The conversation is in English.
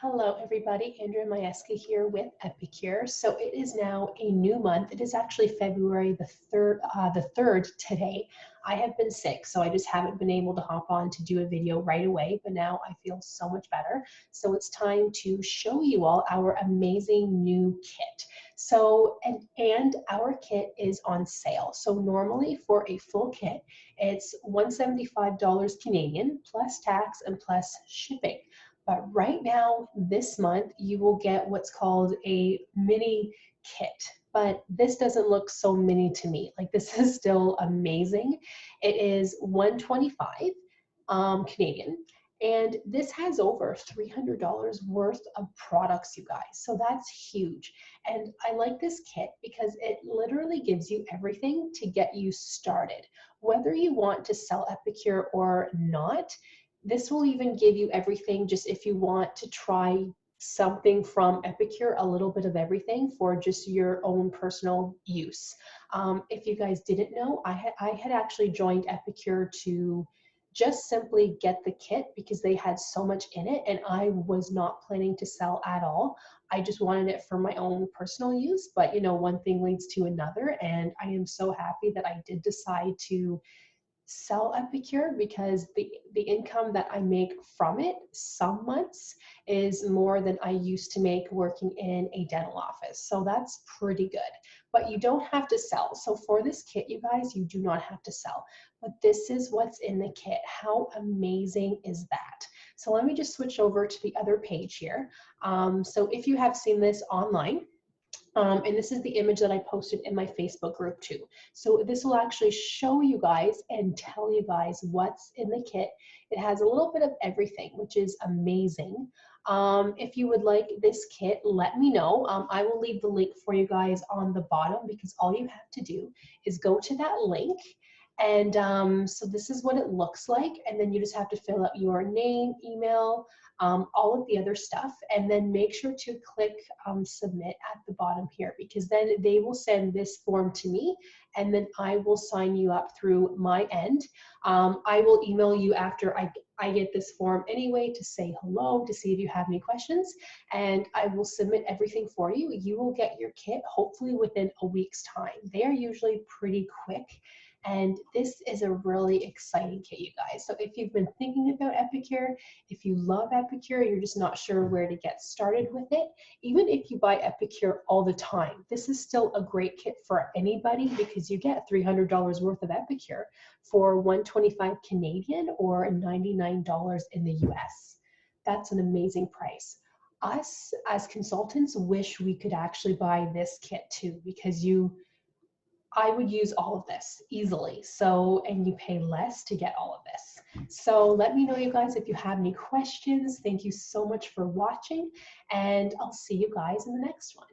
Hello, everybody. Andrea Majewski here with Epicure. So it is now a new month. It is actually February the 3rd today. I have been sick, so I just haven't been able to hop on to do a video right away, but now I feel so much better. So it's time to show you all our amazing new kit. So, and our kit is on sale. So normally for a full kit, it's $175 Canadian plus tax and plus shipping. But right now, this month, you will get what's called a mini kit. But this doesn't look so mini to me. Like, this is still amazing. It is $125 Canadian. And this has over $300 worth of products, you guys. So that's huge. And I like this kit because it literally gives you everything to get you started. Whether you want to sell Epicure or not, this will even give you everything just if you want to try something from Epicure, a little bit of everything for just your own personal use. If you guys didn't know, I had actually joined Epicure to just simply get the kit because they had so much in it and I was not planning to sell at all. I just wanted it for my own personal use, but you know, one thing leads to another, and I am so happy that I did decide to sell Epicure because the income that I make from it some months is more than I used to make working in a dental office. So that's pretty good. But you don't have to sell. So for this kit, you guys, you do not have to sell. But this is what's in the kit. How amazing is that? So let me just switch over to the other page here. So if you have seen this online, and this is the image that I posted in my Facebook group too. So this will actually show you guys and tell you guys what's in the kit. It has a little bit of everything, which is amazing. If you would like this kit, let me know. I will leave the link for you guys on the bottom because all you have to do is go to that link. And so this is what it looks like. And then you just have to fill out your name, email, all of the other stuff, and then make sure to click submit at the bottom here, because then they will send this form to me and then I will sign you up through my end. I will email you after I get this form anyway to say hello, to see if you have any questions, and I will submit everything for you. You will get your kit hopefully within a week's time. They are usually pretty quick. And this is a really exciting kit, you guys. So if you've been thinking about Epicure, if you love Epicure, you're just not sure where to get started with it, even if you buy Epicure all the time, this is still a great kit for anybody because you get $300 worth of Epicure for $125 Canadian or $99 in the US. That's an amazing price. Us as consultants wish we could actually buy this kit too, because I would use all of this easily. So, and you pay less to get all of this. So let me know, you guys, if you have any questions. Thank you so much for watching, and I'll see you guys in the next one.